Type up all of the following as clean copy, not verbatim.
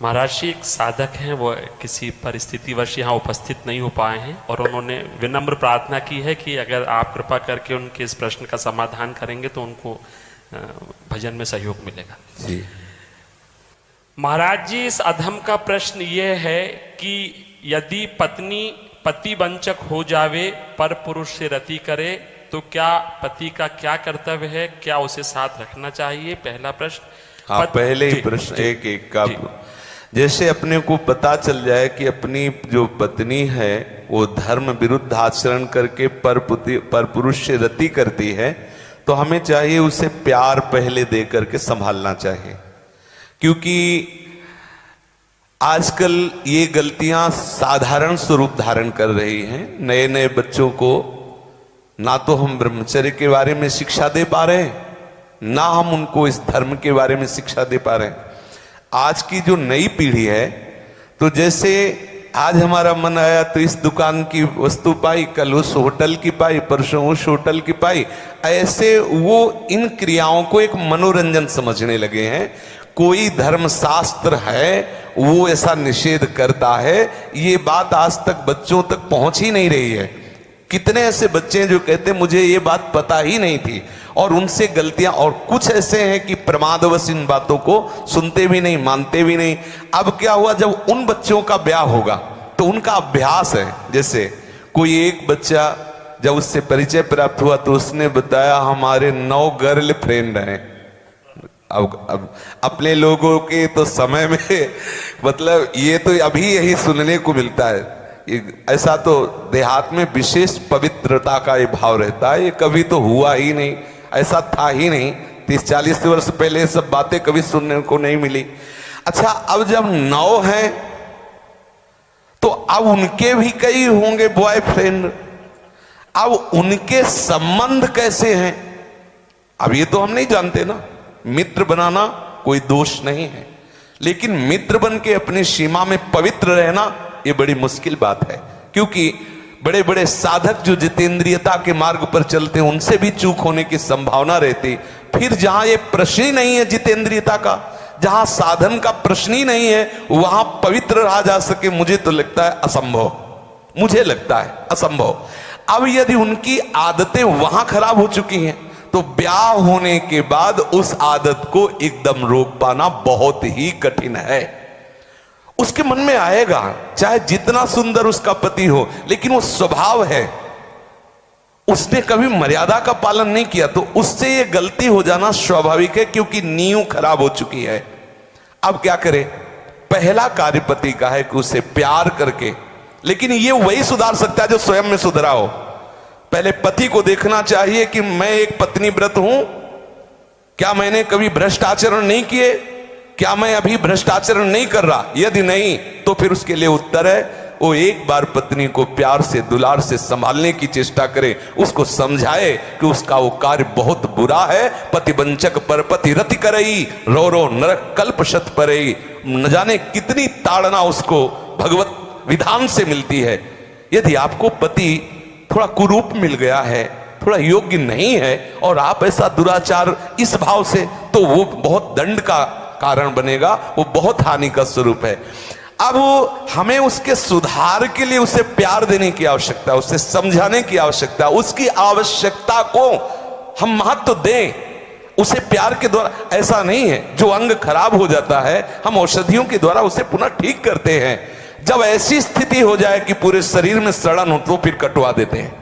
महाराज जी, एक साधक हैं, वो किसी परिस्थितिवश यहाँ उपस्थित नहीं हो पाए हैं और उन्होंने विनम्र प्रार्थना की है कि अगर आप कृपा करके उनके इस प्रश्न का समाधान करेंगे तो उनको भजन में सहयोग मिलेगा जी। महाराज जी, इस अधम का प्रश्न ये है कि यदि पत्नी पति वंचक हो जावे पर पुरुष से रति करे तो क्या पति का क्या कर्तव्य है, क्या उसे साथ रखना चाहिए? पहला प्रश्न। हाँ, पहले ही प्रश्न एक एक का। जैसे अपने को पता चल जाए कि अपनी जो पत्नी है वो धर्म विरुद्ध आचरण करके पर पुरुष से रति करती है तो हमें चाहिए उसे प्यार पहले दे करके संभालना चाहिए, क्योंकि आजकल ये गलतियां साधारण स्वरूप धारण कर रही हैं। नए नए बच्चों को ना तो हम ब्रह्मचर्य के बारे में शिक्षा दे पा रहे हैं, ना हम उनको इस धर्म के बारे में शिक्षा दे पा रहे हैं। आज की जो नई पीढ़ी है, तो जैसे आज हमारा मन आया तो इस दुकान की वस्तु पाई, कल उस होटल की पाई, परसों उस होटल की पाई, ऐसे वो इन क्रियाओं को एक मनोरंजन समझने लगे हैं। कोई धर्मशास्त्र है वो ऐसा निषेध करता है, ये बात आज तक बच्चों तक पहुंच ही नहीं रही है। कितने ऐसे बच्चे हैं जो कहते हैं मुझे ये बात पता ही नहीं थी, और उनसे गलतियां, और कुछ ऐसे हैं कि प्रमादवश इन बातों को सुनते भी नहीं, मानते भी नहीं। अब क्या हुआ, जब उन बच्चों का ब्याह होगा तो उनका अभ्यास है। जैसे कोई एक बच्चा जब उससे परिचय प्राप्त हुआ तो उसने बताया हमारे 9 गर्ल फ्रेंड हैं। अब अपने लोगों के तो समय में मतलब ये तो अभी यही सुनने को मिलता है। ऐसा तो देहात में विशेष पवित्रता का ये भाव रहता है, ये कभी तो हुआ ही नहीं, ऐसा था ही नहीं। 30-40 वर्ष पहले सब बातें कभी सुनने को नहीं मिली। अच्छा, अब जब 9 हैं तो अब उनके भी कई होंगे बॉयफ्रेंड। अब उनके संबंध कैसे हैं, अब ये तो हम नहीं जानते ना। मित्र बनाना कोई दोष नहीं है, लेकिन मित्र बन के अपनी सीमा में पवित्र रहना ये बड़ी मुश्किल बात है, क्योंकि बड़े बड़े साधक जो जितेंद्रियता के मार्ग पर चलते हैं उनसे भी चूक होने की संभावना रहती। फिर जहां ये प्रश्न ही नहीं है जितेंद्रियता का, जहां साधन का प्रश्न ही नहीं है, वहां पवित्र रहा जा सके, मुझे तो लगता है असंभव, मुझे लगता है असंभव। अब यदि उनकी आदतें वहां खराब हो चुकी हैं तो ब्याह होने के बाद उस आदत को एकदम रोक पाना बहुत ही कठिन है। उसके मन में आएगा, चाहे जितना सुंदर उसका पति हो, लेकिन वो स्वभाव है, उसने कभी मर्यादा का पालन नहीं किया, तो उससे ये गलती हो जाना स्वाभाविक है, क्योंकि नींव खराब हो चुकी है। अब क्या करे, पहला कार्य पति का है कि उसे प्यार करके, लेकिन ये वही सुधार सकता है जो स्वयं में सुधरा हो। पहले पति को देखना चाहिए कि मैं एक पत्नी व्रत हूं, क्या मैंने कभी भ्रष्ट आचरण नहीं किए, क्या मैं अभी भ्रष्टाचरण नहीं कर रहा? यदि नहीं तो फिर उसके लिए उत्तर है वो एक बार पत्नी को प्यार से दुलार से संभालने की चेष्टा करे, उसको समझाए कि उसका वो कार्य बहुत बुरा है। पतिवंचक पर पति रति करई, रो रो नरक कल्प शत परई। न जाने कितनी ताड़ना उसको भगवत विधान से मिलती है। यदि आपको पति थोड़ा कुरूप मिल गया है, थोड़ा योग्य नहीं है, और आप ऐसा दुराचार इस भाव से, तो वो बहुत दंड का कारण बनेगा, वो बहुत हानि का स्वरूप है। अब हमें उसके सुधार के लिए उसे प्यार देने की आवश्यकता है, उसे समझाने की आवश्यकता है, उसकी आवश्यकता को हम महत्व दें, उसे प्यार के द्वारा। ऐसा नहीं है जो अंग खराब हो जाता है हम औषधियों के द्वारा उसे पुनः ठीक करते हैं। जब ऐसी स्थिति हो जाए कि पूरे शरीर में सड़न हो तो फिर कटवा देते हैं।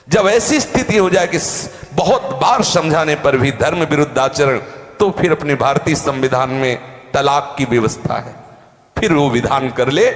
जब ऐसी स्थिति हो जाए कि बहुत बार समझाने पर भी धर्म विरुद्ध आचरण, तो फिर अपने भारतीय संविधान में तलाक की व्यवस्था है, फिर वो विधान कर ले।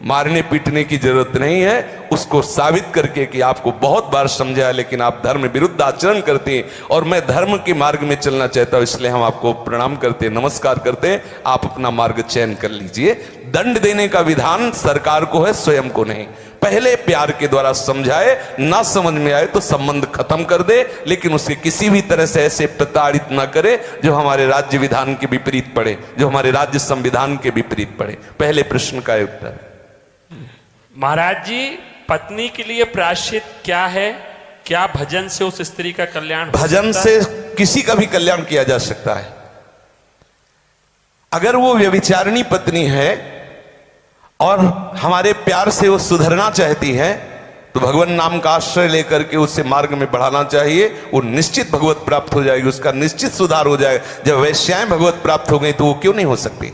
मारने पीटने की जरूरत नहीं है, उसको साबित करके कि आपको बहुत बार समझाया लेकिन आप धर्म विरुद्ध आचरण करते हैं और मैं धर्म के मार्ग में चलना चाहता हूं, इसलिए हम आपको प्रणाम करते हैं, नमस्कार करते हैं, आप अपना मार्ग चयन कर लीजिए। दंड देने का विधान सरकार को है, स्वयं को नहीं। पहले प्यार के द्वारा समझाए, ना समझ में आए तो संबंध खत्म कर दे, लेकिन उसे किसी भी तरह से ऐसे प्रताड़ित ना करे जो हमारे राज्य विधान के विपरीत पड़े, जो हमारे राज्य संविधान के विपरीत पड़े। पहले प्रश्न का उत्तर। महाराज जी, पत्नी के लिए प्रायश्चित क्या है? क्या भजन से उस स्त्री का कल्याण हो सकता है? भजन से किसी का भी कल्याण किया जा सकता है। अगर वो व्यभिचारिणी पत्नी है और हमारे प्यार से वो सुधरना चाहती है तो भगवान नाम का आश्रय लेकर के उससे मार्ग में बढ़ाना चाहिए। वो निश्चित भगवत प्राप्त हो जाएगी, उसका निश्चित सुधार हो जाएगा। जब वैश्याएं भगवत प्राप्त हो गई तो वो क्यों नहीं हो सकती?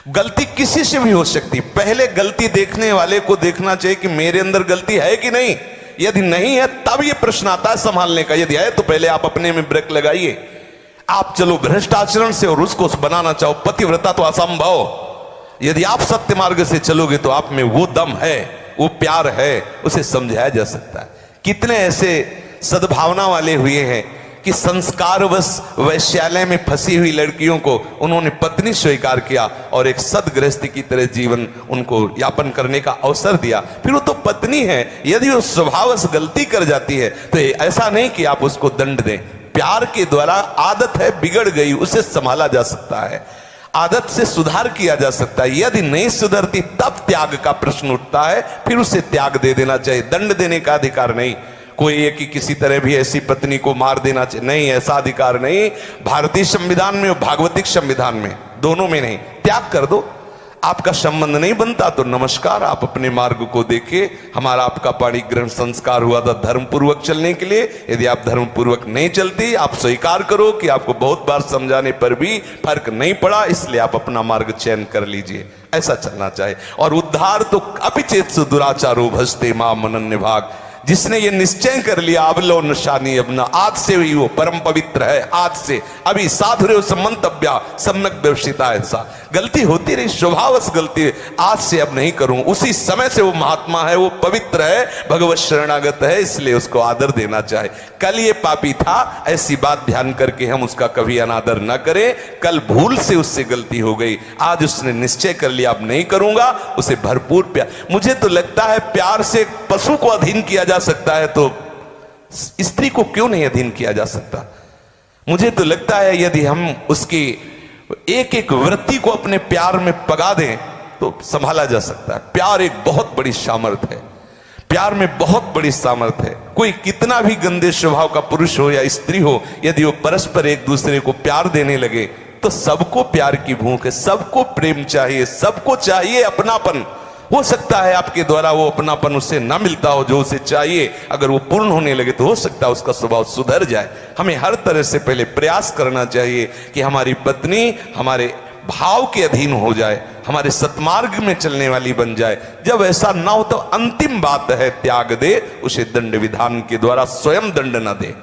गलती किसी से भी हो सकती, पहले गलती देखने वाले को देखना चाहिए कि मेरे अंदर गलती है कि नहीं। यदि नहीं है तब ये प्रश्न आता है संभालने का, यदि है तो पहले आप अपने में ब्रेक लगाइए। आप चलो भ्रष्ट आचरण से और उसको बनाना चाहो पतिव्रता तो असंभव। यदि आप सत्य मार्ग से चलोगे तो आप में वो दम है, वो प्यार है, उसे समझाया जा सकता है। कितने ऐसे सद्भावना वाले हुए हैं कि संस्कारवश वैश्यालय में फंसी हुई लड़कियों को उन्होंने पत्नी स्वीकार किया और एक सदगृहस्थी की तरह जीवन उनको यापन करने का अवसर दिया। फिर वो तो पत्नी है, यदि वो स्वभावश गलती कर जाती है तो ऐसा नहीं कि आप उसको दंड दें। प्यार के द्वारा आदत है बिगड़ गई, उसे संभाला जा सकता है, आदत से सुधार किया जा सकता है। यदि नहीं सुधरती तब त्याग का प्रश्न उठता है, फिर उसे त्याग दे देना चाहिए। दंड देने का अधिकार नहीं, कोई एक कि किसी तरह भी ऐसी पत्नी को मार देना चाहिए, नहीं, ऐसा अधिकार नहीं। भारतीय संविधान में और भागवतिक संविधान में, दोनों में नहीं। त्याग कर दो, आपका संबंध नहीं बनता तो नमस्कार, आप अपने मार्ग को देखिए। हमारा आपका पाणी ग्रहण संस्कार हुआ था धर्म पूर्वक चलने के लिए। यदि आप धर्म पूर्वक नहीं चलती, आप स्वीकार करो कि आपको बहुत बार समझाने पर भी फर्क नहीं पड़ा, इसलिए आप अपना मार्ग चयन कर लीजिए। ऐसा चलना चाहिए। और उद्धार तो अपिचेत दुराचारो भजते मां मनन्य भाग। जिसने ये निश्चय कर लिया अब लो नशानी अपना, आज से ही वो परम पवित्र है, आज से अभी साधुरेव समंतव्या सम्यक व्यवसिता। ऐसा गलती होती रही, स्वभावश गलती, आज से अब नहीं करूं। उसी समय से वो महात्मा है, वो पवित्र है, भगवत शरणागत है, इसलिए उसको आदर देना चाहे। कल ये पापी था, ऐसी बात ध्यान करके हम उसका कभी अनादर न करें। कल भूल से उससे गलती हो गई, आज उसने निश्चय कर लिया अब नहीं करूंगा, उसे भरपूर प्यार। मुझे तो लगता है प्यार से पशु को अधीन किया जा सकता है तो स्त्री को क्यों नहीं अधीन किया जा सकता? मुझे तो लगता है यदि हम उसकी एक एक वृत्ति को अपने प्यार में पगा दें तो संभाला जा सकता है। प्यार एक बहुत बड़ी सामर्थ्य है, प्यार में बहुत बड़ी सामर्थ्य है। कोई कितना भी गंदे स्वभाव का पुरुष हो या स्त्री हो, यदि वो परस्पर एक दूसरे को प्यार देने लगे तो सबको प्यार की भूख है, सबको प्रेम चाहिए, सबको चाहिए अपनापन। हो सकता है आपके द्वारा वो अपनापन उसे ना मिलता हो जो उसे चाहिए, अगर वो पूर्ण होने लगे तो हो सकता है उसका स्वभाव सुधर जाए। हमें हर तरह से पहले प्रयास करना चाहिए कि हमारी पत्नी हमारे भाव के अधीन हो जाए, हमारे सतमार्ग में चलने वाली बन जाए। जब ऐसा ना हो तो अंतिम बात है त्याग दे, उसे दंड विधान के द्वारा स्वयं दंड न दे।